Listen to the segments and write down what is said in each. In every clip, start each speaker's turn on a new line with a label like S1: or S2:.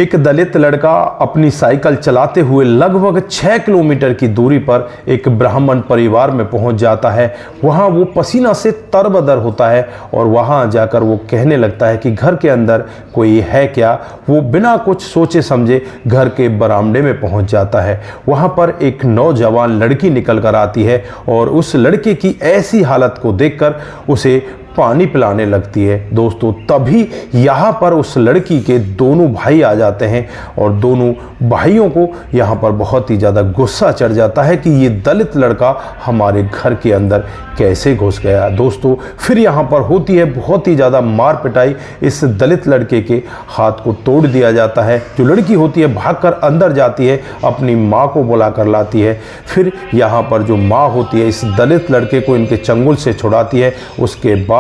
S1: एक दलित लड़का अपनी साइकिल चलाते हुए लगभग 6 किलोमीटर की दूरी पर एक ब्राह्मण परिवार में पहुंच जाता है। वहां वो पसीना से तरबतर होता है और वहां जाकर वो कहने लगता है कि घर के अंदर कोई है क्या। वो बिना कुछ सोचे समझे घर के बरामदे में पहुंच जाता है। वहां पर एक नौजवान लड़की निकल कर आती है और उस लड़के की ऐसी हालत को देखकर उसे पानी पिलाने लगती है। दोस्तों, तभी यहाँ पर उस लड़की के दोनों भाई आ जाते हैं और दोनों भाइयों को यहाँ पर बहुत ही ज़्यादा गुस्सा चढ़ जाता है कि ये दलित लड़का हमारे घर के अंदर कैसे घुस गया। दोस्तों, फिर यहाँ पर होती है बहुत ही ज़्यादा मार पिटाई। इस दलित लड़के के हाथ को तोड़ दिया जाता है। जो लड़की होती है भागकर अंदर जाती है, अपनी माँ को बुला कर लाती है। फिर यहाँ पर जो माँ होती है इस दलित लड़के को इनके चंगुल से छुड़ाती है। उसके बाद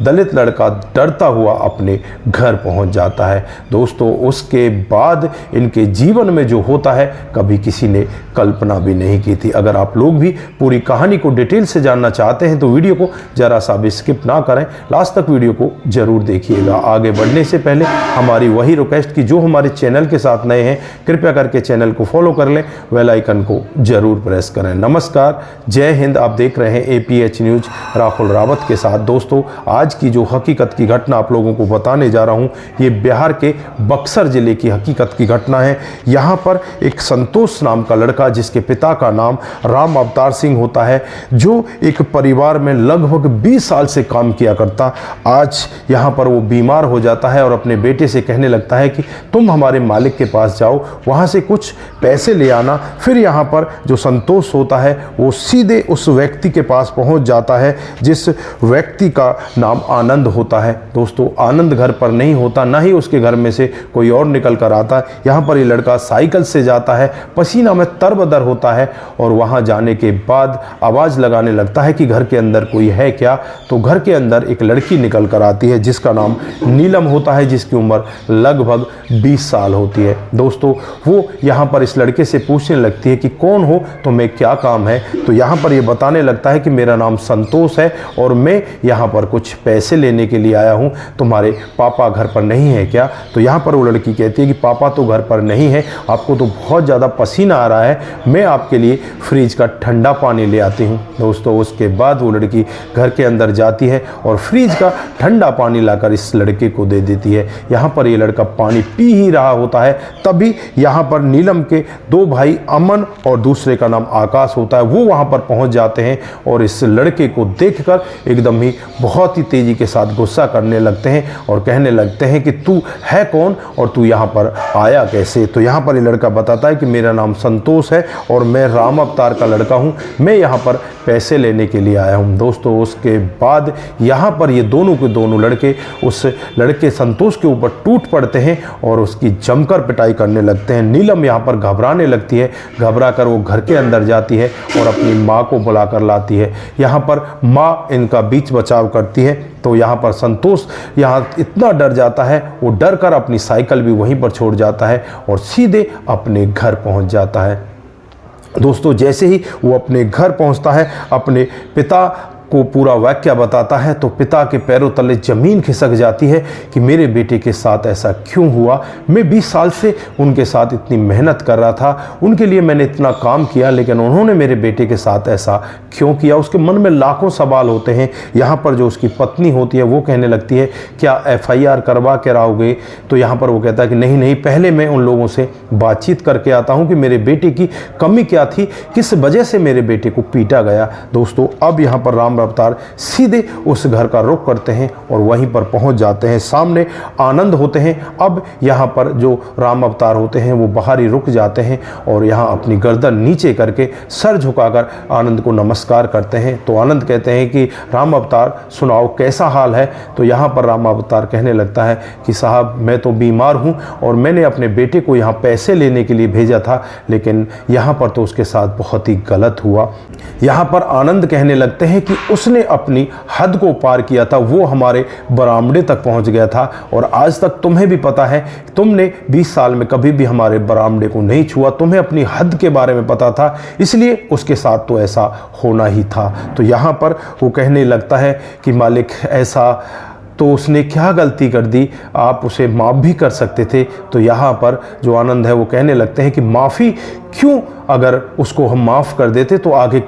S1: दलित लड़का डरता हुआ अपने घर पहुंच जाता है। दोस्तों, उसके बाद इनके जीवन में जो होता है कभी किसी ने कल्पना भी नहीं की थी। अगर आप लोग भी पूरी कहानी को डिटेल से जानना चाहते हैं तो वीडियो को जरा सा भी स्किप ना करें, लास्ट तक वीडियो को जरूर देखिएगा। आगे बढ़ने से पहले हमारी वही रिक्वेस्ट कि जो हमारे चैनल के साथ नए हैं कृपया करके चैनल को फॉलो कर लें, बेल आइकन को जरूर प्रेस करें। नमस्कार, जय हिंद। आप देख रहे हैं APH न्यूज राहुल रावत के साथ। दोस्तों, आज की जो हकीकत की घटना आप लोगों को बताने जा रहा हूं ये बिहार के बक्सर जिले की हकीकत की घटना है। यहां पर एक संतोष नाम का लड़का जिसके पिता का नाम राम अवतार सिंह होता है, जो एक परिवार में लगभग 20 साल से काम किया करता, आज यहां पर वो बीमार हो जाता है और अपने बेटे से कहने लगता है कि तुम हमारे मालिक के पास जाओ, वहां से कुछ पैसे ले आना। फिर यहां पर जो संतोष होता है वो सीधे उस व्यक्ति के पास पहुंच जाता है जिस व्यक्ति का नाम आनंद होता है। दोस्तों, आनंद घर पर नहीं होता, ना ही उसके घर में से कोई और निकल कर आता है। यहाँ पर ये लड़का साइकिल से जाता है, पसीना में तरबतर होता है और वहाँ जाने के बाद आवाज़ लगाने लगता है कि घर के अंदर कोई है क्या। तो घर के अंदर एक लड़की निकल कर आती है जिसका नाम नीलम होता है, जिसकी उम्र लगभग 20 साल होती है। दोस्तों, वो यहाँ पर इस लड़के से पूछने लगती है कि कौन हो, तुम्हें क्या काम है। तो यहाँ पर ये बताने लगता है कि मेरा नाम संतोष है और मैं यहाँ पर कुछ पैसे लेने के लिए आया हूं, तुम्हारे पापा घर पर नहीं है क्या। तो यहां पर वो लड़की कहती है कि पापा तो घर पर नहीं है, आपको तो बहुत ज़्यादा पसीना आ रहा है, मैं आपके लिए फ्रिज का ठंडा पानी ले आती हूं। दोस्तों, उसके बाद वो लड़की घर के अंदर जाती है और फ्रिज का ठंडा पानी लाकर इस लड़के को दे देती है। यहां पर ये लड़का पानी पी ही रहा होता है, तभी यहां पर नीलम के 2 भाई अमन और दूसरे का नाम आकाश होता है, वो वहां पर पहुंच जाते हैं और इस लड़के को देखकर एकदम ही बहुत ही तेजी के साथ गुस्सा करने लगते हैं और कहने लगते हैं कि तू है कौन और तू यहाँ पर आया कैसे। तो यहाँ पर ये लड़का बताता है कि मेरा नाम संतोष है और मैं राम अवतार का लड़का हूँ, मैं यहाँ पर पैसे लेने के लिए आया हूँ। दोस्तों, उसके बाद यहाँ पर ये दोनों के दोनों लड़के उस लड़के संतोष के ऊपर टूट पड़ते हैं और उसकी जमकर पिटाई करने लगते हैं। नीलम यहाँ पर घबराने लगती है, घबरा कर वो घर के अंदर जाती है और अपनी माँ को बुला कर लाती है। यहाँ पर माँ इनका बीच बचाव करती है। तो यहाँ पर संतोष यहाँ इतना डर जाता है, वो डर कर अपनी साइकिल भी वहीं पर छोड़ जाता है और सीधे अपने घर पहुँच जाता है। दोस्तों, जैसे ही वो अपने घर पहुँचता है, अपने पिता को पूरा वाक्य बताता है तो पिता के पैरों तले ज़मीन खिसक जाती है कि मेरे बेटे के साथ ऐसा क्यों हुआ। मैं 20 साल से उनके साथ इतनी मेहनत कर रहा था, उनके लिए मैंने इतना काम किया, लेकिन उन्होंने मेरे बेटे के साथ ऐसा क्यों किया। उसके मन में लाखों सवाल होते हैं। यहाँ पर जो उसकी पत्नी होती है वो कहने लगती है क्या FIR करवा के रहोगे। तो यहाँ पर वो कहता है कि नहीं नहीं, पहले मैं उन लोगों से बातचीत करके आता हूँ कि मेरे बेटे की कमी क्या थी, किस वजह से मेरे बेटे को पीटा गया। दोस्तों, अब यहाँ पर राम अवतार सीधे उस घर का रुख करते हैं और वहीं पर पहुंच जाते हैं। सामने आनंद होते हैं। अब यहाँ पर जो राम अवतार होते हैं वो बाहर ही रुक जाते हैं और यहाँ अपनी गर्दन नीचे करके सर झुकाकर आनंद को नमस्कार करते हैं। तो आनंद कहते हैं कि राम अवतार सुनाओ कैसा हाल है। तो यहाँ पर राम अवतार कहने लगता है कि साहब, मैं तो बीमार हूँ और मैंने अपने बेटे को यहाँ पैसे लेने के लिए भेजा था, लेकिन यहाँ पर तो उसके साथ बहुत ही गलत हुआ। यहाँ पर आनंद कहने लगते हैं कि उसने अपनी हद को पार किया था, वो हमारे बरामदे तक पहुंच गया था और आज तक तुम्हें भी पता है, तुमने 20 साल में कभी भी हमारे बरामदे को नहीं छुआ, तुम्हें अपनी हद के बारे में पता था, इसलिए उसके साथ तो ऐसा होना ही था। तो यहाँ पर वो कहने लगता है कि मालिक, ऐसा तो उसने क्या गलती कर दी, आप उसे माफ़ भी कर सकते थे। तो यहाँ पर जो आनंद है वो कहने लगते हैं कि माफ़ी क्यों, अगर उसको हम माफ़ कर देते तो आगे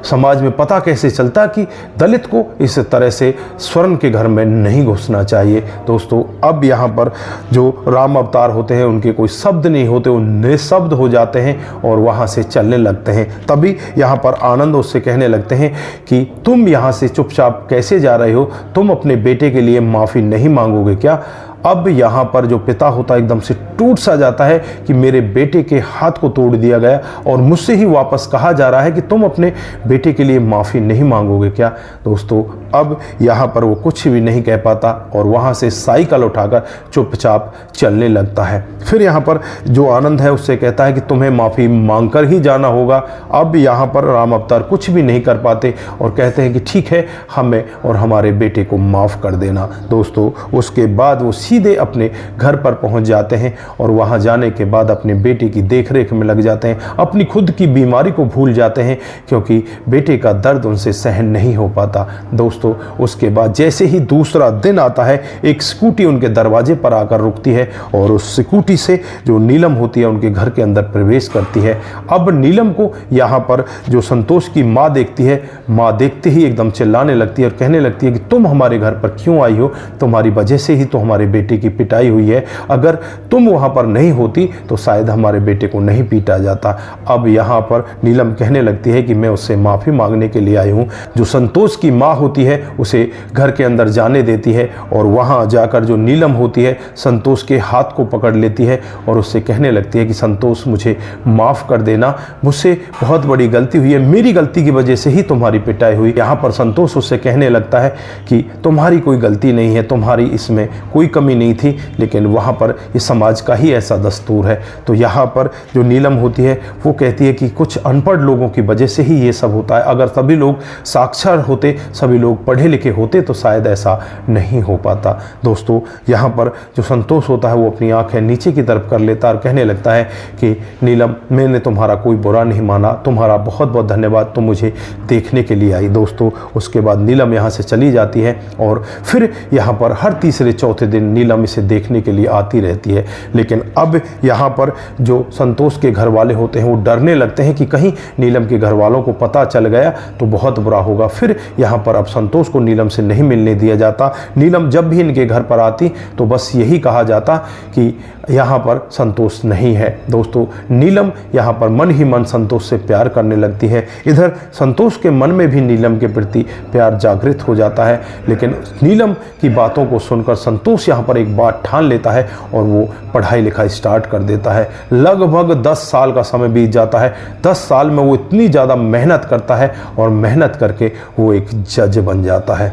S1: समाज में पता कैसे चलता कि दलित को इस तरह से स्वर्ण के घर में नहीं घुसना चाहिए। दोस्तों अब यहाँ पर जो राम अवतार होते हैं उनके कोई शब्द नहीं होते, वो निशब्द हो जाते हैं और वहाँ से चलने लगते हैं। तभी यहाँ पर आनंद उससे कहने लगते हैं कि तुम यहाँ से चुपचाप कैसे जा रहे हो, तुम अपने बेटे के लिए माफ़ी नहीं मांगोगे क्या। अब यहाँ पर जो पिता होता है एकदम से टूट सा जाता है कि मेरे बेटे के हाथ को तोड़ दिया गया और मुझसे ही वापस कहा जा रहा है कि तुम अपने बेटे के लिए माफ़ी नहीं मांगोगे क्या। दोस्तों अब यहाँ पर वो कुछ भी नहीं कह पाता और वहाँ से साइकिल उठाकर चुपचाप चलने लगता है। फिर यहाँ पर जो आनंद है उससे कहता है कि तुम्हें माफ़ी मांगकर ही जाना होगा। अब यहाँ पर राम अवतार कुछ भी नहीं कर पाते और कहते हैं कि ठीक है, हमें और हमारे बेटे को माफ़ कर देना। दोस्तों उसके बाद वो सीधे अपने घर पर पहुंच जाते हैं और वहां जाने के बाद अपने बेटे की देखरेख में लग जाते हैं, अपनी खुद की बीमारी को भूल जाते हैं क्योंकि बेटे का दर्द उनसे सहन नहीं हो पाता। दोस्तों उसके बाद जैसे ही दूसरा दिन आता है, एक स्कूटी उनके दरवाजे पर आकर रुकती है और उस स्कूटी से जो नीलम होती है उनके घर के अंदर प्रवेश करती है। अब नीलम को यहाँ पर जो संतोष की माँ देखती है, माँ देखते ही एकदम चिल्लाने लगती है और कहने लगती है कि तुम हमारे घर पर क्यों आई हो, तुम्हारी वजह से ही तो हमारे बेटे की पिटाई हुई है, अगर तुम वहां पर नहीं होती तो शायद हमारे बेटे को नहीं पीटा जाता। अब यहाँ पर नीलम कहने लगती है कि मैं उससे माफ़ी मांगने के लिए आई हूँ। जो संतोष की माँ होती है उसे घर के अंदर जाने देती है और वहाँ जाकर जो नीलम होती है संतोष के हाथ को पकड़ लेती है और उससे कहने लगती है कि संतोष मुझे माफ़ कर देना, मुझसे बहुत बड़ी गलती हुई है, मेरी गलती की वजह से ही तुम्हारी पिटाई हुई। यहाँ पर संतोष उससे कहने लगता है कि तुम्हारी कोई गलती नहीं है, तुम्हारी इसमें कोई कमी नहीं थी, लेकिन वहाँ पर इस समाज का ही ऐसा दस्तूर है। तो यहाँ पर जो नीलम होती है वो कहती है कि कुछ अनपढ़ लोगों की वजह से ही ये सब होता है, अगर सभी लोग साक्षर होते, सभी लोग पढ़े लिखे होते तो शायद ऐसा नहीं हो पाता। दोस्तों यहाँ पर जो संतोष होता है वो अपनी आंखें नीचे की तरफ कर लेता और कहने लगता है कि नीलम, मैंने तुम्हारा कोई बुरा नहीं माना, तुम्हारा बहुत बहुत धन्यवाद, तुम मुझे देखने के लिए आई। दोस्तों उसके बाद नीलम यहाँ से चली जाती है और फिर यहाँ पर हर तीसरे चौथे दिन नीलम इसे देखने के लिए आती रहती है। लेकिन अब यहाँ पर जो संतोष के घर वाले होते हैं वो डरने लगते हैं कि कहीं नीलम के घर वालों को पता चल गया तो बहुत बुरा होगा। फिर यहाँ पर अब संतोष को नीलम से नहीं मिलने दिया जाता। नीलम जब भी इनके घर पर आती तो बस यही कहा जाता कि यहाँ पर संतोष नहीं है। दोस्तों नीलम यहाँ पर मन ही मन संतोष से प्यार करने लगती है। इधर संतोष के मन में भी नीलम के प्रति प्यार जागृत हो जाता है। लेकिन नीलम की बातों को सुनकर संतोष यहाँ पर एक बात ठान लेता है और वो पढ़ाई लिखाई स्टार्ट कर देता है। लगभग 10 साल का समय बीत जाता है। 10 साल में वो इतनी ज़्यादा मेहनत करता है और मेहनत करके वो एक जज बन जाता है।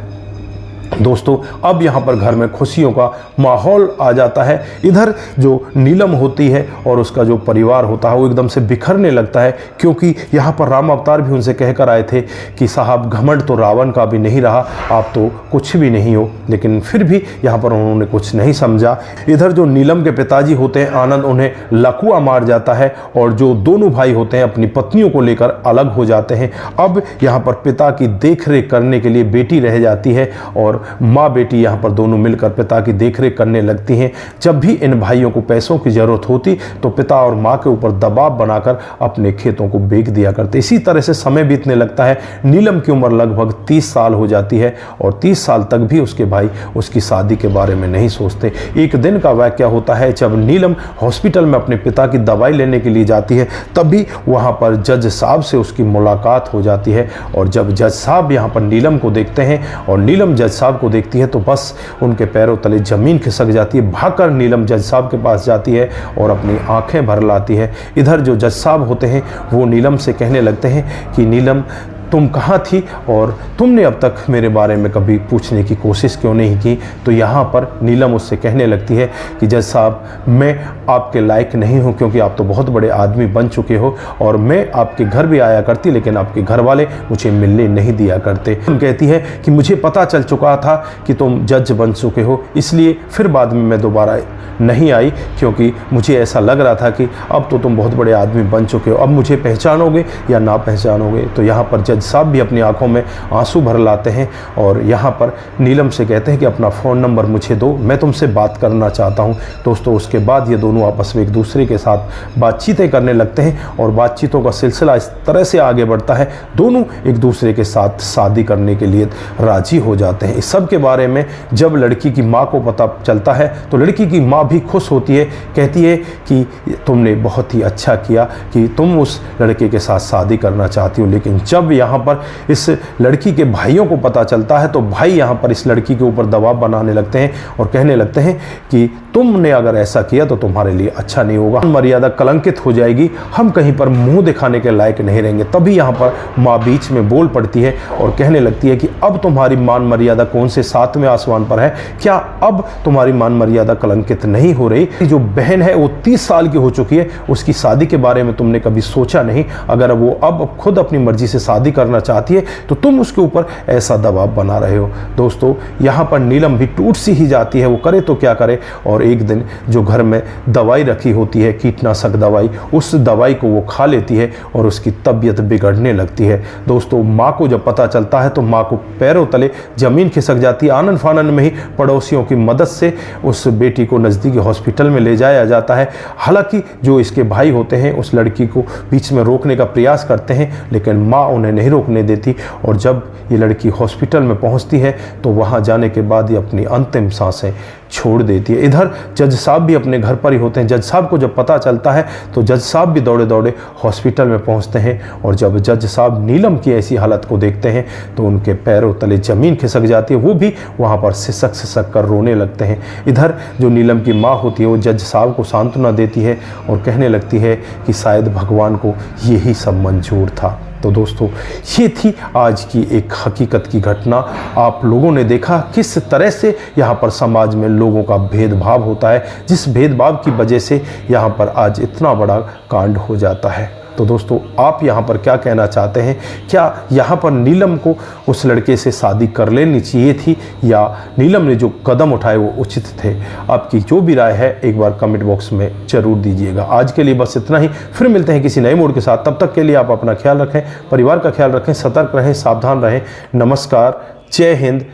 S1: दोस्तों अब यहाँ पर घर में खुशियों का माहौल आ जाता है। इधर जो नीलम होती है और उसका जो परिवार होता है वो एकदम से बिखरने लगता है, क्योंकि यहाँ पर राम अवतार भी उनसे कहकर आए थे कि साहब घमंड तो रावण का भी नहीं रहा, आप तो कुछ भी नहीं हो। लेकिन फिर भी यहाँ पर उन्होंने कुछ नहीं समझा। इधर जो नीलम के पिताजी होते हैं आनंद, उन्हें लकुआ मार जाता है और जो दोनों भाई होते हैं अपनी पत्नियों को लेकर अलग हो जाते हैं। अब यहाँ पर पिता की देखरेख करने के लिए बेटी रह जाती है और माँ बेटी यहाँ पर दोनों मिलकर पिता की देखरेख करने लगती हैं। जब भी इन भाइयों को पैसों की ज़रूरत होती तो पिता और माँ के ऊपर दबाव बनाकर अपने खेतों को बेच दिया करते। इसी तरह से समय बीतने लगता है। नीलम की उम्र लगभग 30 साल हो जाती है और 30 साल तक भी उसके भाई उसकी शादी के बारे में नहीं सोचते। एक दिन का वाक़या होता है जब नीलम हॉस्पिटल में अपने पिता की दवाई लेने के लिए जाती है, तभी वहाँ पर जज साहब से उसकी मुलाकात हो जाती है। और जब जज साहब यहाँ पर नीलम को देखते हैं और नीलम जज साहब को देखती है तो बस उनके पैरों तले ज़मीन खिसक जाती है। भागकर नीलम जज साहब के पास जाती है और अपनी आंखें भर लाती है। इधर जो जज साहब होते हैं वो नीलम से कहने लगते हैं कि नीलम, तुम कहाँ थी और तुमने अब तक मेरे बारे में कभी पूछने की कोशिश क्यों नहीं की। तो यहाँ पर नीलम उससे कहने लगती है कि जज साहब, मैं आपके लायक नहीं हूँ, क्योंकि आप तो बहुत बड़े आदमी बन चुके हो और मैं आपके घर भी आया करती, लेकिन आपके घर वाले मुझे मिलने नहीं दिया करते। तुम कहती है कि मुझे पता चल चुका था कि तुम जज बन चुके हो, इसलिए फिर बाद में मैं दोबारा नहीं आई, क्योंकि मुझे ऐसा लग रहा था कि अब तो तुम बहुत बड़े आदमी बन चुके हो, अब मुझे पहचानोगे या ना पहचानोगे। तो यहाँ पर जज जज साहब भी अपनी आंखों में आंसू भर लाते हैं और यहाँ पर नीलम से कहते हैं कि अपना फ़ोन नंबर मुझे दो, मैं तुमसे बात करना चाहता हूँ। दोस्तों उसके बाद ये दोनों आपस में एक दूसरे के साथ बातचीतें करने लगते हैं और बातचीतों का सिलसिला इस तरह से आगे बढ़ता है, दोनों एक दूसरे के साथ शादी करने के लिए राजी हो जाते हैं। इस सब के बारे में जब लड़की की माँ को पता चलता है तो लड़की की माँ भी खुश होती है, कहती है कि तुमने बहुत ही अच्छा किया कि तुम उस लड़के के साथ शादी करना चाहती हो। लेकिन जब यहाँ पर इस लड़की के भाइयों को पता चलता है तो भाई यहाँ पर इस लड़की के ऊपर दबाव बनाने लगते हैं और कहने लगते हैं कि तुमने अगर ऐसा किया तो तुम्हारे लिए अच्छा नहीं होगा, मर्यादा कलंकित हो जाएगी, हम कहीं पर मुंह दिखाने के लायक नहीं रहेंगे। तभी यहाँ पर माँ बीच में बोल पड़ती है और कहने लगती है कि अब तुम्हारी मान मर्यादा कौन से 7वें आसमान पर है, क्या अब तुम्हारी मान मर्यादा कलंकित नहीं हो रही? जो बहन है वो 30 साल की हो चुकी है, उसकी शादी के बारे में तुमने कभी सोचा नहीं? अगर वो अब खुद अपनी मर्जी से शादी करना चाहती है तो तुम उसके ऊपर ऐसा दबाव बना रहे हो। दोस्तों यहाँ पर नीलम भी टूट सी ही जाती है, वो करे तो क्या करे। और एक दिन जो घर में दवाई रखी होती है, कीटनाशक दवाई, उस दवाई को वो खा लेती है और उसकी तबीयत बिगड़ने लगती है। दोस्तों माँ को जब पता चलता है तो माँ को पैरों तले ज़मीन खिसक जाती है। आनन फानन में ही पड़ोसियों की मदद से उस बेटी को नज़दीकी हॉस्पिटल में ले जाया जाता है। हालांकि जो इसके भाई होते हैं उस लड़की को बीच में रोकने का प्रयास करते हैं, लेकिन माँ उन्हें नहीं रोकने देती। और जब ये लड़की हॉस्पिटल में पहुंचती है तो वहां जाने के बाद ये अपनी अंतिम सांसें छोड़ देती है। इधर जज साहब भी अपने घर पर ही होते हैं। जज साहब को जब पता चलता है तो जज साहब भी दौड़े दौड़े हॉस्पिटल में पहुंचते हैं और जब जज साहब नीलम की ऐसी हालत को देखते हैं तो उनके पैरों तले ज़मीन खिसक जाती है, वो भी वहाँ पर सिसक सिसक कर रोने लगते हैं। इधर जो नीलम की माँ होती है वो जज साहब को सांत्वना देती है और कहने लगती है कि शायद भगवान को यही सब मंजूर था। तो दोस्तों ये थी आज की एक हकीकत की घटना। आप लोगों ने देखा किस तरह से यहाँ पर समाज में लोगों का भेदभाव होता है, जिस भेदभाव की वजह से यहाँ पर आज इतना बड़ा कांड हो जाता है। तो दोस्तों आप यहाँ पर क्या कहना चाहते हैं? क्या यहाँ पर नीलम को उस लड़के से शादी कर लेनी चाहिए थी या नीलम ने जो कदम उठाए वो उचित थे? आपकी जो भी राय है एक बार कमेंट बॉक्स में ज़रूर दीजिएगा। आज के लिए बस इतना ही, फिर मिलते हैं किसी नए मोड़ के साथ। तब तक के लिए आप अपना ख्याल रखें, परिवार का ख्याल रखें, सतर्क रहें, सावधान रहें। नमस्कार, जय हिंद,